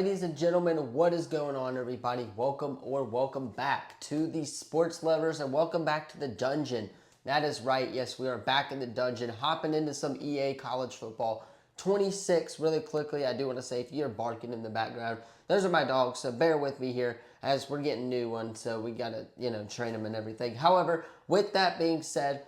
Ladies and gentlemen, what is going on, everybody? Welcome back to the sports lovers, and welcome back to the dungeon. That is right. Yes, we are back in the dungeon, hopping into some EA college football 26 really quickly. I do want to say, if you're barking in the background, those are my dogs, so bear with me here as we're getting new ones, so we got to, train them and everything. However, with that being said,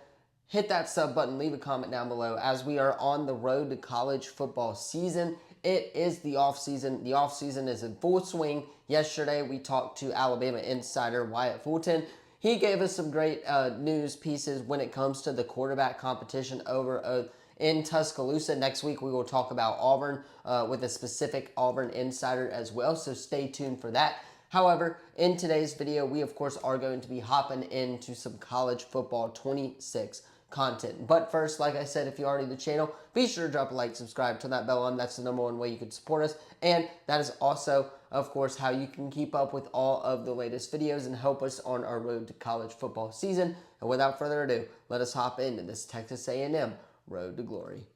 hit that sub button, leave a comment down below as we are on the road to college football season. It is the off season. The off season is in full swing. Yesterday, we talked to Alabama insider Wyatt Fulton. He gave us some great news pieces when it comes to the quarterback competition over in Tuscaloosa. Next week, we will talk about Auburn with a specific Auburn insider as well, so stay tuned for that. However, in today's video, we, of course, are going to be hopping into some college football 26 content. But first, like I said, if you're already to the channel, be sure to drop a like, subscribe, turn that bell on. That's the #1 way you can support us. And that is also, of course, how you can keep up with all of the latest videos and help us on our road to college football season. And without further ado, let us hop into this Texas A&M Road to Glory.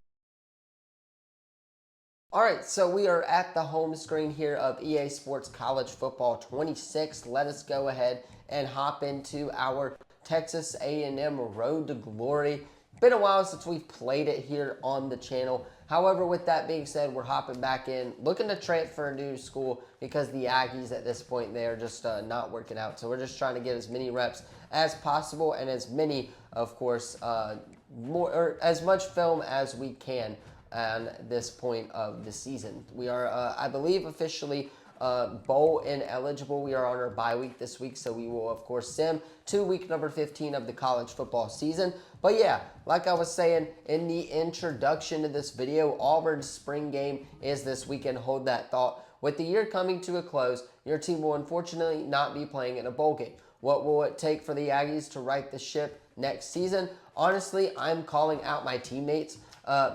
All right, so we are at the home screen here of EA Sports College Football 26. Let us go ahead and hop into our Texas A&M Road to Glory. Been a while since we've played it here on the channel. However, with that being said, we're hopping back in, looking to transfer a new school because the Aggies at this point, they are just not working out. So we're just trying to get as many reps as possible and as many, of course, as much film as we can on this point of the season. We are, I believe, officially bowl ineligible. We are on our bye week this week, so we will, of course, sim to week number 15 of the college football season. But yeah, like I was saying in the introduction to this video, Auburn's spring game is this weekend. Hold that thought. With the year coming to a close, your team will unfortunately not be playing in a bowl game. What will it take for the Aggies to right the ship next season? Honestly, I'm calling out my teammates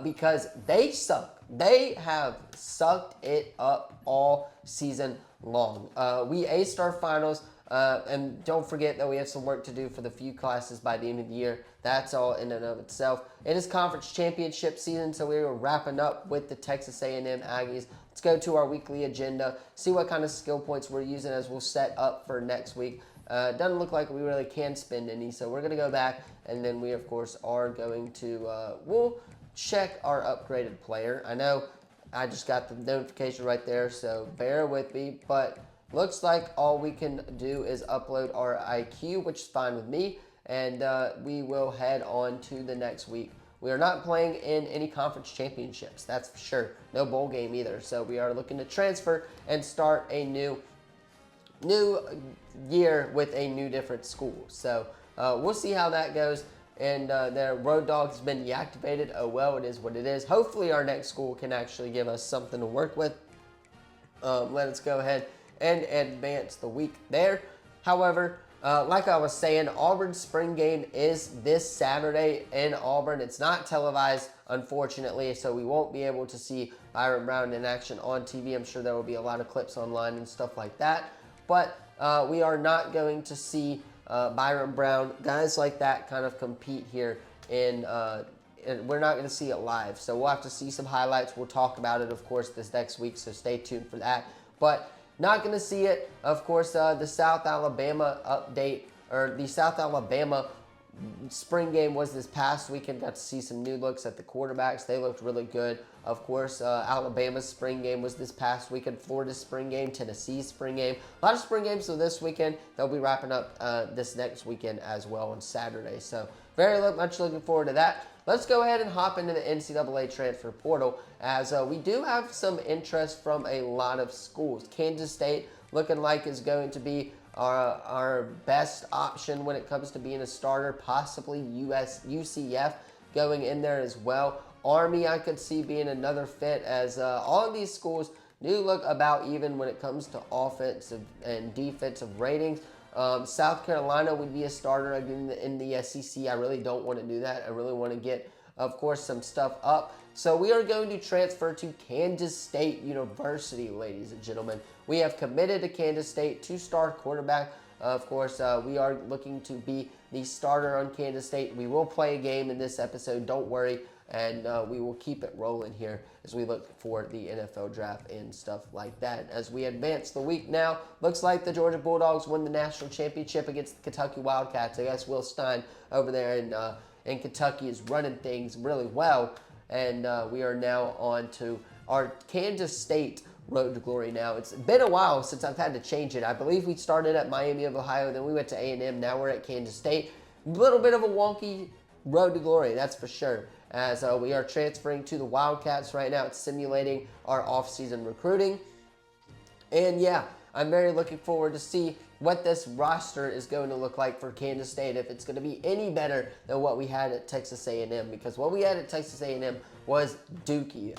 because they suck. They have sucked it up all season long. We aced our finals, and don't forget that we have some work to do for the few classes by the end of the year. That's all in and of itself. It is conference championship season, so we are wrapping up with the Texas A&M Aggies. Let's go to our weekly agenda, see what kind of skill points we're using as we'll set up for next week. Doesn't look like we really can spend any, so we're going to go back, and then we, of course, are going to, we'll check our upgraded player. I know I just got the notification right there, so bear with me, but looks like all we can do is upload our IQ, which is fine with me, and we will head on to the next week. We are not playing in any conference championships, that's for sure. No bowl game either, so we are looking to transfer and start a new year with a new different school. So we'll see how that goes. And their road dog has been deactivated. Oh well, it is what it is. Hopefully our next school can actually give us something to work with. Let us go ahead and advance the week there. However, like I was saying, Auburn's spring game is this Saturday in Auburn. It's not televised, unfortunately, so we won't be able to see Byron Brown in action on TV. I'm sure there will be a lot of clips online and stuff like that. But we are not going to see Byron Brown, guys like that kind of compete here and we're not going to see it live. So we'll have to see some highlights. We'll talk about it, of course, this next week, so stay tuned for that. But not going to see it, of course, the South Alabama update, or the South Alabama spring game was this past weekend. Got to see some new looks at the quarterbacks. They looked really good. Of course, Alabama's spring game was this past weekend. Florida's spring game, Tennessee's spring game. A lot of spring games so this weekend. They'll be wrapping up this next weekend as well on Saturday. So very much looking forward to that. Let's go ahead and hop into the NCAA transfer portal as we do have some interest from a lot of schools. Kansas State looking like is going to be our best option when it comes to being a starter, possibly UCF going in there as well. Army I could see being another fit as all of these schools do look about even when it comes to offensive and defensive ratings. South Carolina would be a starter in the SEC. I really don't want to do that. I really want to get, of course, some stuff up. So we are going to transfer to Kansas State University, ladies and gentlemen. We have committed to Kansas State, two-star quarterback. Of course, we are looking to be the starter on Kansas State. We will play a game in this episode, don't worry. and we will keep it rolling here as we look for the NFL draft and stuff like that. As we advance the week now, looks like the Georgia Bulldogs win the national championship against the Kentucky Wildcats. I guess Will Stein over there in Kentucky is running things really well, and we are now on to our Kansas State Road to Glory now. It's been a while since I've had to change it. I believe we started at Miami of Ohio, then we went to A&M, now we're at Kansas State. A little bit of a wonky Road to Glory, that's for sure, as we are transferring to the Wildcats right now. It's simulating our off-season recruiting. And yeah, I'm very looking forward to see what this roster is going to look like for Kansas State, if it's going to be any better than what we had at Texas A&M, because what we had at Texas A&M was dookie.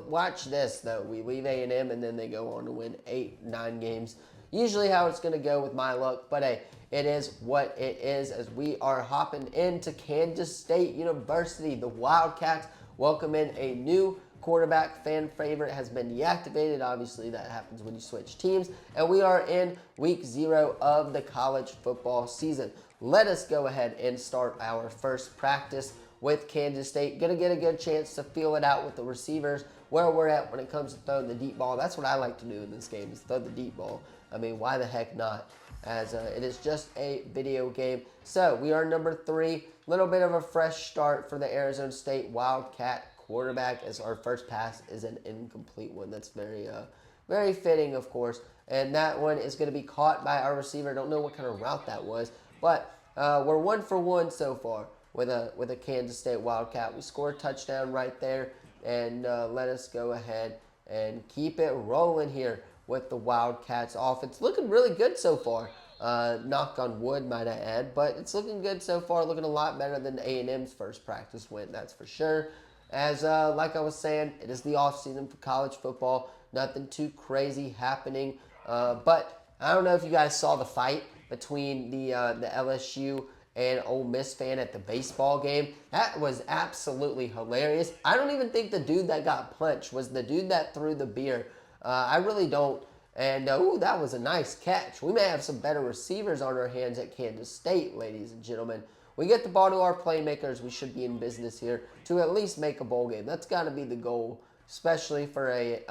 Watch this, though. We leave A&M, and then they go on to win 8-9 games. Usually how it's going to go with my luck, but hey, it is what it is, as we are hopping into Kansas State University. The Wildcats welcome in a new quarterback. Fan favorite has been deactivated. Obviously, that happens when you switch teams. And we are in week 0 of the college football season. Let us go ahead and start our first practice with Kansas State. Going to get a good chance to feel it out with the receivers, where we're at when it comes to throwing the deep ball. That's what I like to do in this game, is throw the deep ball. I mean, why the heck not? As it is just a video game. So we are number 3. Little bit of a fresh start for the Arizona State Wildcat quarterback, as our first pass is an incomplete one. That's very fitting, of course. And that one is going to be caught by our receiver. Don't know what kind of route that was, but we're 1 for 1 so far with a Kansas State Wildcat. We score a touchdown right there, and let us go ahead and keep it rolling here with the Wildcats offense. Looking really good so far. Knock on wood, might I add, but it's looking good so far. Looking a lot better than A&M's first practice went, that's for sure. As like I was saying, it is the offseason for college football. Nothing too crazy happening. But I don't know if you guys saw the fight between the LSU and Ole Miss fan at the baseball game. That was absolutely hilarious. I don't even think the dude that got punched was the dude that threw the beer. I really don't. And, ooh, that was a nice catch. We may have some better receivers on our hands at Kansas State, ladies and gentlemen. We get the ball to our playmakers, we should be in business here to at least make a bowl game. That's got to be the goal, especially for a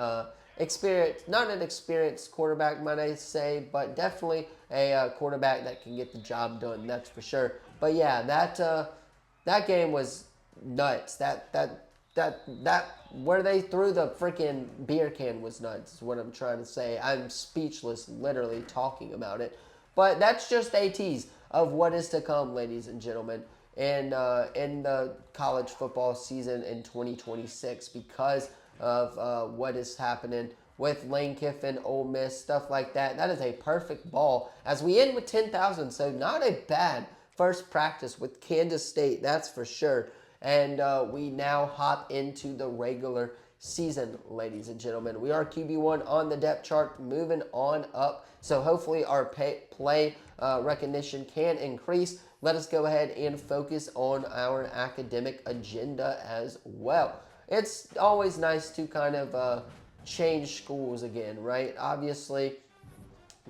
not an experienced quarterback, might I say, but definitely a quarterback that can get the job done, that's for sure. But yeah, that game was nuts. That where they threw the freaking beer can was nuts, is what I'm trying to say. I'm speechless literally talking about it. But that's just a tease of what is to come, ladies and gentlemen, in the college football season in 2026, because of what is happening with Lane Kiffin, Ole Miss, stuff like that. That is a perfect ball as we end with 10,000. So not a bad first practice with Kansas State, that's for sure. And we now hop into the regular season, ladies and gentlemen. We are QB1 on the depth chart, moving on up. So hopefully our play recognition can increase. Let us go ahead and focus on our academic agenda as well. It's always nice to kind of change schools again, right? Obviously,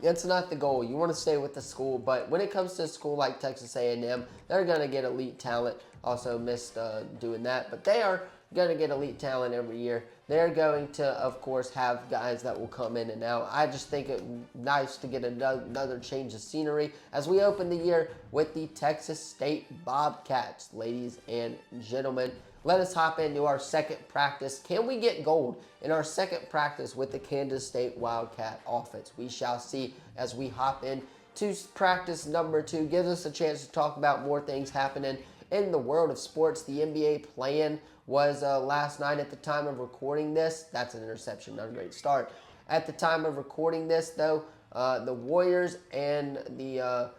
it's not the goal. You want to stay with the school, but when it comes to a school like Texas A&M, they're going to get elite talent. Also missed doing that, but they are going to get elite talent every year. They're going to, of course, have guys that will come in and out. I just think it's nice to get another change of scenery as we open the year with the Texas State Bobcats, ladies and gentlemen. Let us hop into our second practice. Can we get gold in our second practice with the Kansas State Wildcat offense? We shall see as we hop in to practice number 2. Gives us a chance to talk about more things happening in the world of sports. The NBA play-in was last night at the time of recording this. That's an interception, not a great start. At the time of recording this, though, the Warriors and the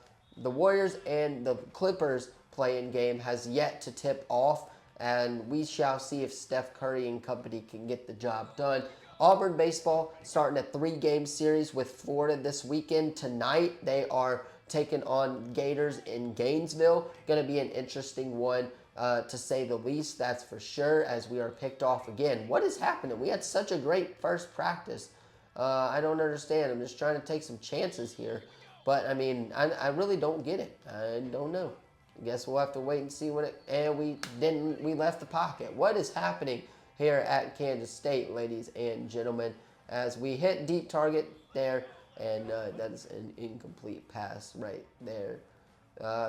Clippers play-in game has yet to tip off, and we shall see if Steph Curry and company can get the job done. Auburn baseball starting a 3-game series with Florida this weekend. Tonight, they are taking on Gators in Gainesville. Going to be an interesting one, to say the least, that's for sure, as we are picked off again. What is happening? We had such a great first practice. I don't understand. I'm just trying to take some chances here. But, I mean, I really don't get it. I don't know. guess we'll have to wait and see when it. And we left the pocket. What is happening here at Kansas State, ladies and gentlemen? As we hit deep target there, and that is an incomplete pass right there.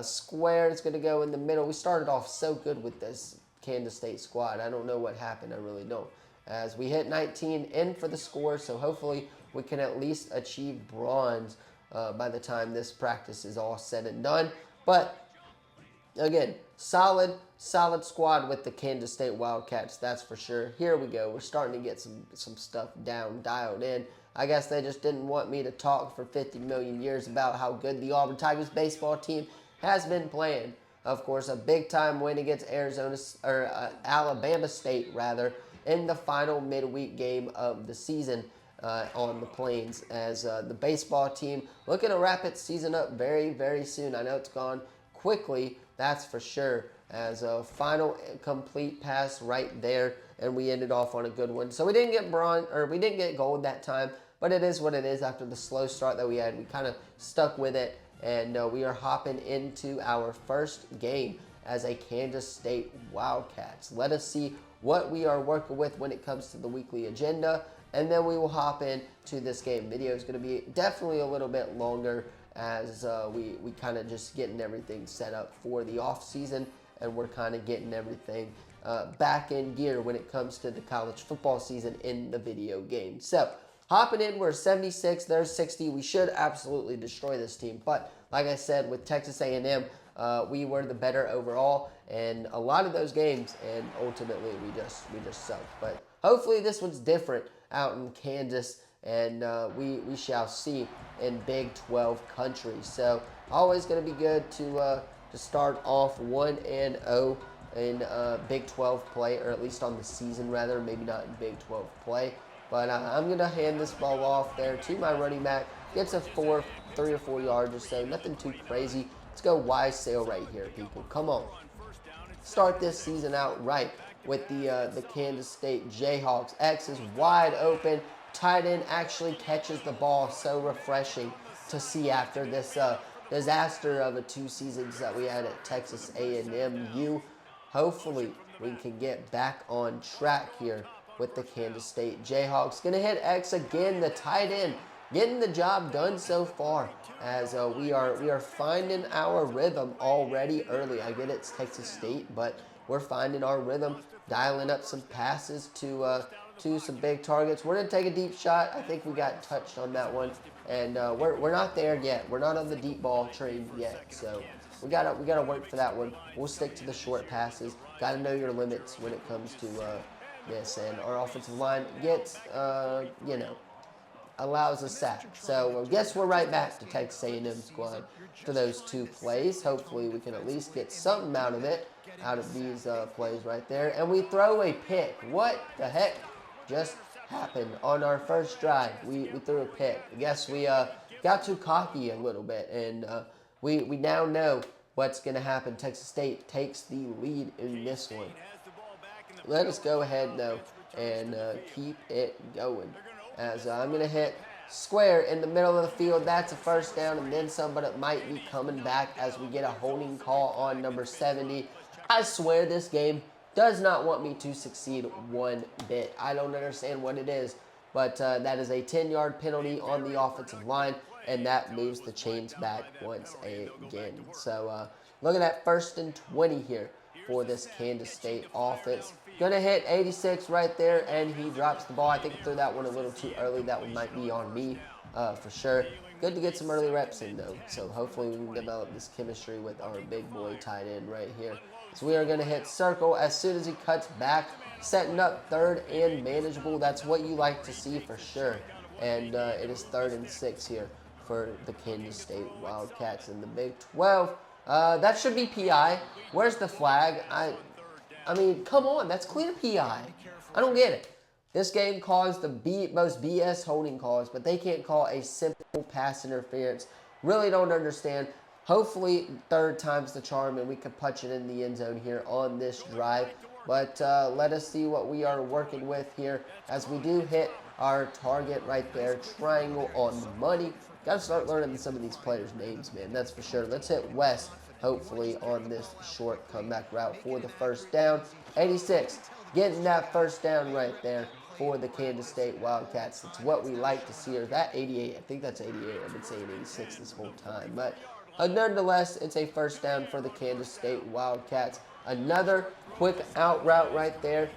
Square is going to go in the middle. We started off so good with this Kansas State squad. I don't know what happened. I really don't. As we hit 19 in for the score, so hopefully we can at least achieve bronze by the time this practice is all said and done. But again, solid squad with the Kansas State Wildcats, that's for sure. Here we go. We're starting to get some stuff dialed in. I guess they just didn't want me to talk for 50 million years about how good the Auburn Tigers baseball team has been playing. Of course, a big-time win against Alabama State, rather, in the final midweek game of the season on the Plains, as the baseball team looking to wrap its season up very, very soon. I know it's gone quickly, that's for sure, as a final complete pass right there, and we ended off on a good one. So we didn't get bronze, or we didn't get gold that time, but it is what it is. After the slow start that we had, we kind of stuck with it, and we are hopping into our first game as a Kansas State Wildcats. Let us see what we are working with when it comes to the weekly agenda, and then we will hop into this game. Video is going to be definitely a little bit longer, as we kind of just getting everything set up for the off season, and we're kind of getting everything back in gear when it comes to the college football season in the video game. So hopping in, we're 76, they're 60. We should absolutely destroy this team, but like I said, with Texas A&M, we were the better overall in a lot of those games, and ultimately we just sucked. But hopefully this one's different out in Kansas, and we shall see in Big 12 country. So always going to be good to start off 1-0 in Big 12 play, or at least on the season rather, maybe not in Big 12 play. But I'm going to hand this ball off there to my running back. Gets a 3 or 4 yards or so, nothing too crazy. Let's go wide sail right here, people. Come on. Start this season out right with the Kansas State Jayhawks. X is wide open. Tight end actually catches the ball. So refreshing to see after this disaster of the 2 seasons that we had at Texas A&M U. Hopefully we can get back on track here with the Kansas State Jayhawks. Gonna hit X again, the tight end, getting the job done so far, as we are finding our rhythm already early. I get it's Texas State, but we're finding our rhythm, dialing up some passes to some big targets. We're gonna take a deep shot. I think we got touched on that one, and we're not there yet. We're not on the deep ball train yet, so we gotta work for that one. We'll stick to the short passes. Gotta know your limits when it comes to this, and our offensive line gets allows a sack. So I guess we're right back to Texas A&M squad for those 2 plays. Hopefully we can at least get something out of it, out of these plays right there. And we throw a pick. What the heck just happened on our first drive? We threw a pick. I guess we got too cocky a little bit, and we now know what's going to happen. Texas State takes the lead in this one. Let us go ahead, though, and keep it going. As I'm going to hit square in the middle of the field. That's a first down, and then some, but it might be coming back as we get a holding call on number 70. I swear this game does not want me to succeed one bit. I don't understand what it is, but that is a 10-yard penalty on the offensive line, and that moves the chains back once again. So looking at 1st and 20 here for this Kansas State offense. Gonna hit 86 right there, and he drops the ball. I think I threw that one a little too early. That one might be on me for sure. Good to get some early reps in, though. So hopefully we can develop this chemistry with our big boy tight end right here. So we are gonna hit circle as soon as he cuts back, setting up 3rd and manageable. That's what you like to see for sure. And it is 3rd and 6 here for the Kansas State Wildcats in the Big 12. That should be PI. Where's the flag? I mean, come on, that's clear PI. I don't get it. This game caused the most BS holding calls, but they can't call a simple pass interference. Really don't understand. Hopefully, 3rd time's the charm, and we can punch it in the end zone here on this drive. But let us see what we are working with here as we do hit our target right there. Triangle on the money. Got to start learning some of these players' names, man. That's for sure. Let's hit West hopefully on this short comeback route for the first down. 86, getting that first down right there for the Kansas State Wildcats. It's what we like to see. Or that 88, I think that's 88. I've been saying 86 this whole time. But nonetheless, it's a first down for the Kansas State Wildcats. Another quick out route right there,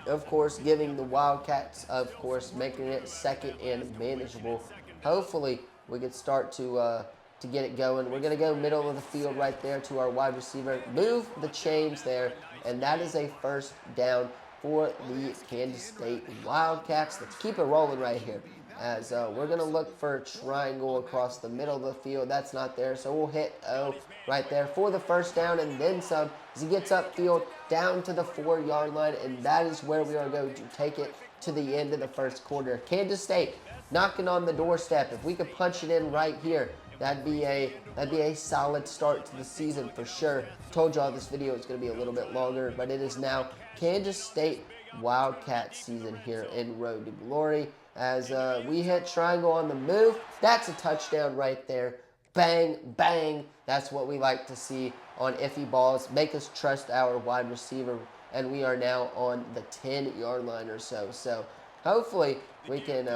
of course, giving the Wildcats, of course, making it second and manageable. Hopefully, we can start to get it going. We're going to go middle of the field right there to our wide receiver. Move the chains there, and that is a first down for the Kansas State Wildcats. Let's keep it rolling right here, as we're going to look for a triangle across the middle of the field. That's not there, so we'll hit O right there for the first down and then some as he gets upfield down to the 4-yard line, and that is where we are going to take it to the end of the first quarter. Kansas State knocking on the doorstep. If we could punch it in right here, that'd be a solid start to the season for sure. Told y'all this video is going to be a little bit longer, but it is now Kansas State Wildcat season here in Road to Glory. As we hit triangle on the move, that's a touchdown right there. Bang, bang. That's what we like to see on iffy balls. Make us trust our wide receiver, and we are now on the 10-yard line or so. So hopefully we can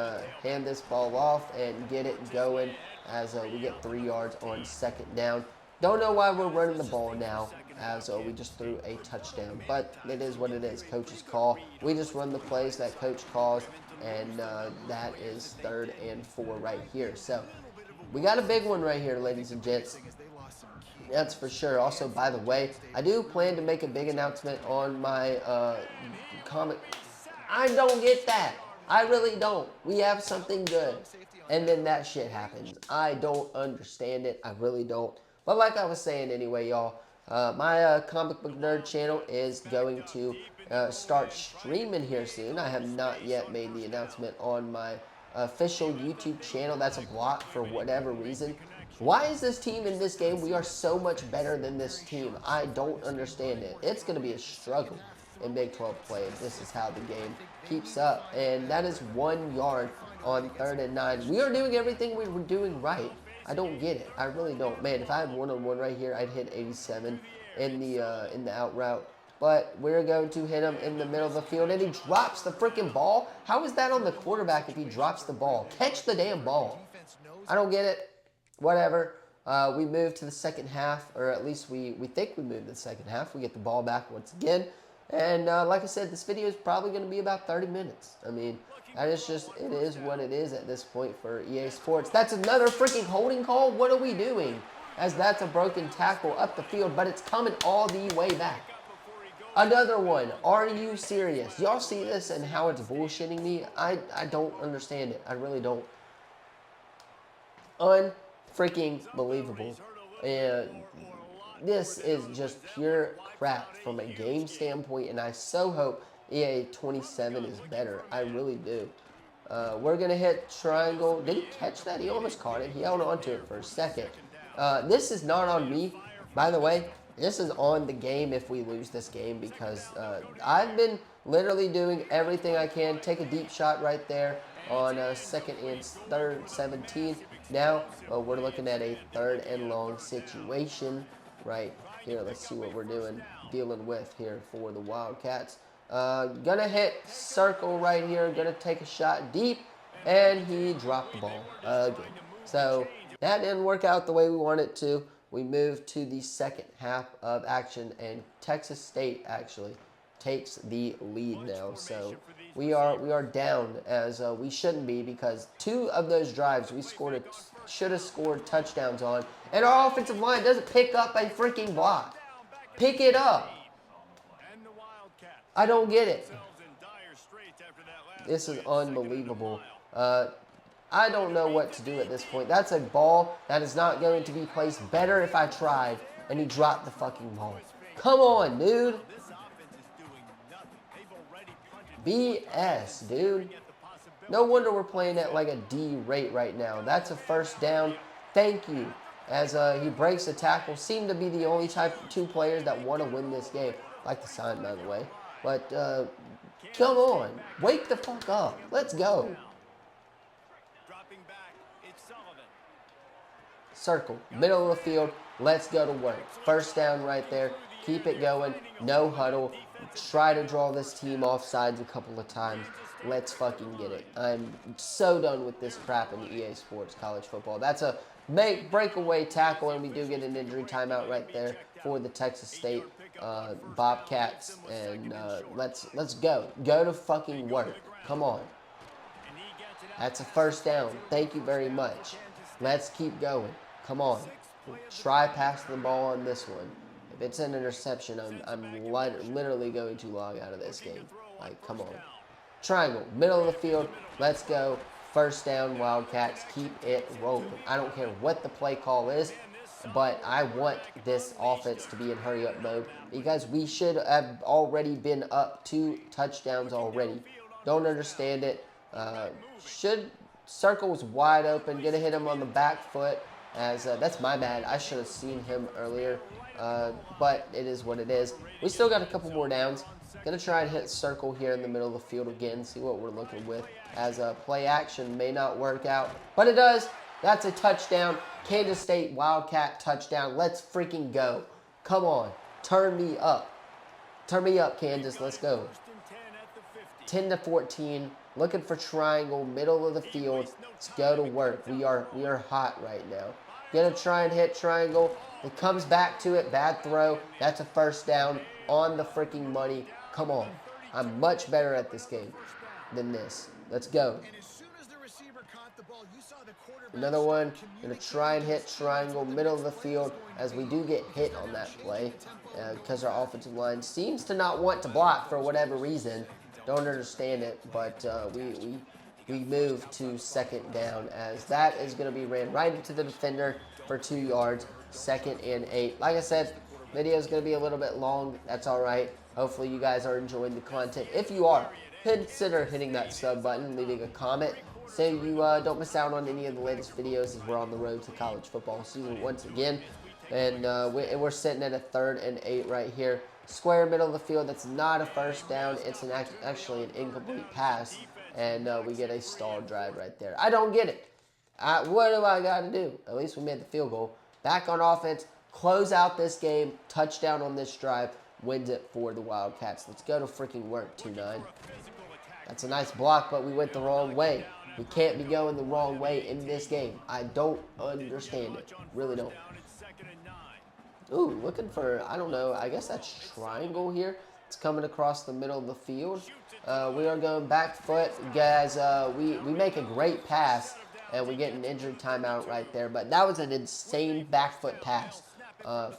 hand this ball off and get it going as we get 3 yards on second down. Don't know why we're running the ball now, as we just threw a touchdown. But it is what it is. Coach's call. We just run the plays that coach calls, and that is 3rd and 4 right here. So we got a big one right here, ladies and gents. That's for sure. Also, by the way, I do plan to make a big announcement on my comic. I don't get that. I really don't. We have something good, and then that shit happens. I don't understand it. I really don't. But like I was saying anyway, y'all, my comic book nerd channel is going to start streaming here soon. I have not yet made the announcement on my official YouTube channel. That's a block for whatever reason. Why is this team in this game? We are so much better than this team. I don't understand it. It's going to be a struggle in Big 12 play. This is how the game keeps up. And that is 1 yard on 3rd and 9. We are doing everything we were doing right. I don't get it. I really don't. Man, if I had one-on-one right here, I'd hit 87 in the out route. But we're going to hit him in the middle of the field, and he drops the freaking ball. How is that on the quarterback if he drops the ball? Catch the damn ball. I don't get it. Whatever. We move to the second half, or at least we think we move to the second half. We get the ball back once again. And like I said, this video is probably going to be about 30 minutes. I mean, that is just, it is what it is at this point for EA Sports. That's another freaking holding call. What are we doing? As that's a broken tackle up the field, but it's coming all the way back. Another one. Are you serious? Y'all see this and how it's bullshitting me? I don't understand it. I really don't. Unfreaking believable. And this is just pure crap from a game standpoint, and I so hope EA 27 is better. I really do. We're going to hit triangle. Did he catch that? He almost caught it. He held on to it for a second. This is not on me, by the way. This is on the game if we lose this game, because I've been literally doing everything I can. Take a deep shot right there on 2nd and 3rd, 17. Now we're looking at a 3rd and long situation right here. Let's see what we're dealing with here for the Wildcats. Gonna hit circle right here. Gonna take a shot deep, and he dropped the ball again. So that didn't work out the way we wanted it to. We move to the second half of action, and Texas State actually takes the lead now. So we are down, as we shouldn't be, because 2 of those drives we should have scored touchdowns on, and our offensive line doesn't pick up a freaking block. Pick it up. I don't get it. This is unbelievable. I don't know what to do at this point. That's a ball that is not going to be placed better if I tried, and he dropped the fucking ball. Come on, dude. BS, dude. No wonder we're playing at like a D rate right now. That's a first down. Thank you. As he breaks the tackle. Seem to be the only 2 players that want to win this game. Like the sign, by the way. But come on. Wake the fuck up. Let's go. circle, middle of the field. Let's go to work. First down right there. Keep it going. No huddle. Try to draw this team off sides a couple of times. Let's fucking get it. I'm so done with this crap in EA Sports College Football. That's a breakaway tackle, and we do get an injury timeout right there for the Texas State Bobcats. And let's go. Go to fucking work. Come on. That's a first down. Thank you very much. Let's keep going. Come on. Try passing the ball on this one. If it's an interception, I'm literally going to log out of this game. Like, come on. Triangle, middle of the field. Let's go. First down, Wildcats. Keep it rolling. I don't care what the play call is, but I want this offense to be in hurry-up mode because we should have already been up 2 touchdowns already. Don't understand it. Circle was wide open. Gonna hit him on the back foot. That's my bad. I should have seen him earlier, but it is what it is. We still got a couple more downs. Gonna try and hit circle here in the middle of the field again. See what we're looking with. Play action may not work out, but it does. That's a touchdown. Kansas State Wildcat touchdown. Let's freaking go. Come on. Turn me up. Turn me up, Kansas. Let's go. 10-14. Looking for triangle, middle of the field. Let's go to work. We are hot right now. Gonna try and hit triangle. It comes back to it. Bad throw. That's a first down on the freaking money. Come on. I'm much better at this game than this. Let's go. Another one. Gonna try and hit triangle, middle of the field, as we do get hit on that play because our offensive line seems to not want to block for whatever reason. Don't understand it, but we move to second down as that is going to be ran right into the defender for 2 yards. 2nd and 8. Like I said, video is going to be a little bit long. That's all right. Hopefully you guys are enjoying the content. If you are, consider hitting that sub button, leaving a comment, so you don't miss out on any of the latest videos as we're on the road to college football season once again. And we're sitting at a 3rd and 8 right here. Square middle of the field. That's not a first down. It's actually an incomplete pass. And we get a stall drive right there. I don't get it. What do I got to do? At least we made the field goal. Back on offense. Close out this game. Touchdown on this drive. Wins it for the Wildcats. Let's go to freaking work, 2-9. That's a nice block, but we went the wrong way. We can't be going the wrong way in this game. I don't understand it. Really don't. Ooh, looking for, I don't know, I guess that's triangle here. It's coming across the middle of the field. We are going back foot. Guys, we make a great pass, and we get an injury timeout right there. But that was an insane back foot pass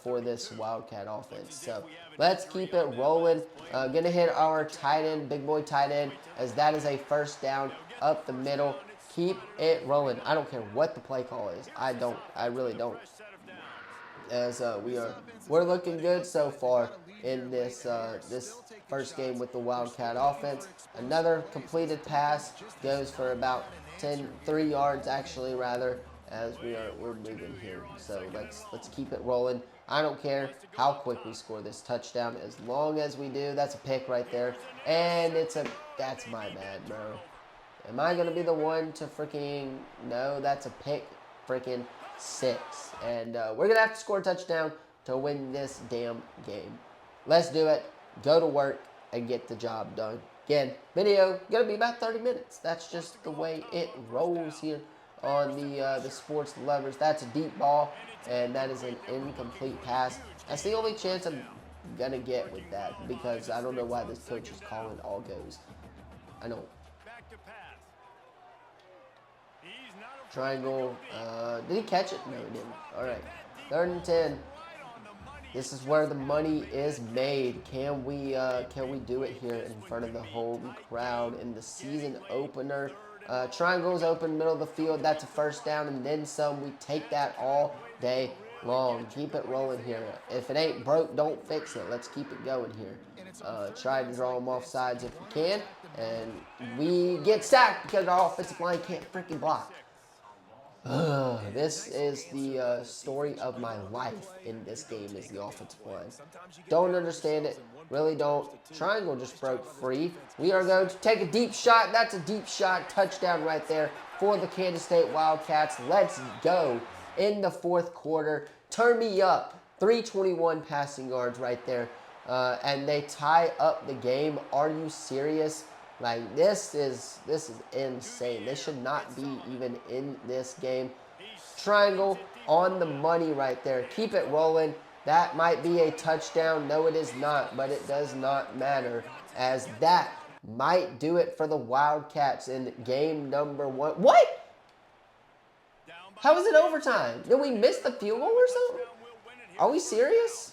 for this Wildcat offense. So let's keep it rolling. Going to hit our tight end, big boy tight end, as that is a first down up the middle. Keep it rolling. I don't care what the play call is. I really don't. As we're looking good so far in this first game with the Wildcat offense. Another completed pass goes for about 3 yards actually rather, as we're moving here. So let's keep it rolling. I don't care how quick we score this touchdown as long as we do. That's a pick right there, and that's my bad, bro. Am I gonna be the one to freaking no? That's a pick freaking 6, and we're gonna have to score a touchdown to win this damn game. Let's do it. Go to work and get the job done. Again, video gonna be about 30 minutes. That's just the way it rolls here on the Sports Lovers. That's a deep ball, and that is an incomplete pass. That's the only chance I'm gonna get with that, because I don't know why this coach is calling all goes. I know. Triangle. Did he catch it? No, he didn't. All right. 3rd and 10. This is where the money is made. Can we do it here in front of the home crowd in the season opener? Triangle's open, middle of the field. That's a first down and then some. We take that all day long. Keep it rolling here. If it ain't broke, don't fix it. Let's keep it going here. Try to draw them off sides if we can. And we get sacked because our offensive line can't freaking block. This is the story of my life in this game is the offensive line. Don't understand it. Really don't. Triangle just broke free. We are going to take a deep shot. That's a deep shot. Touchdown right there for the Kansas State Wildcats. Let's go. in the fourth quarter. Turn me up. 321 passing yards right there. And they tie up the game. Are you serious? Like, this is insane. They should not be even in this game. Triangle on the money right there. Keep it rolling. That might be a touchdown. No, it is not, but it does not matter, as that might do it for the Wildcats in game number 1. What? How is it overtime? Did we miss the field goal or something? Are we serious?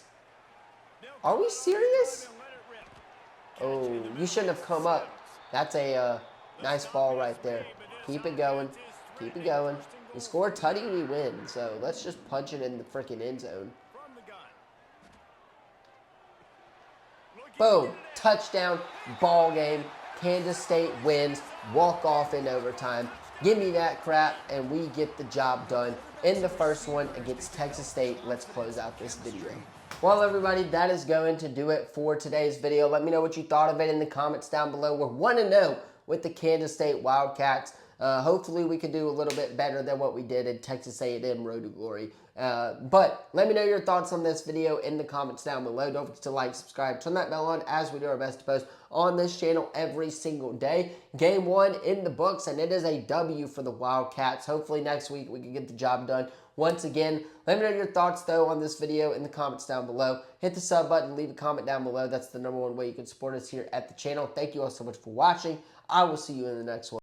Are we serious? Oh, you shouldn't have come up. That's a nice ball right there. Keep it going. Keep it going. We score a tutty, we win. So let's just punch it in the freaking end zone. Boom. Touchdown. Ball game. Kansas State wins. Walk off in overtime. Give me that crap, and we get the job done in the first one against Texas State. Let's close out this video. Well, everybody, that is going to do it for today's video. Let me know what you thought of it in the comments down below. We're 1-0 with the Kansas State Wildcats. Hopefully, we could do a little bit better than what we did in Texas A&M Road to Glory. But let me know your thoughts on this video in the comments down below. Don't forget to like, subscribe, turn that bell on, as we do our best to post on this channel every single day. Game 1 in the books, and it is a W for the Wildcats. Hopefully next week we can get the job done. Once again, let me know your thoughts, though, on this video in the comments down below. Hit the sub button, leave a comment down below. That's the #1 way you can support us here at the channel. Thank you all so much for watching. I will see you in the next one.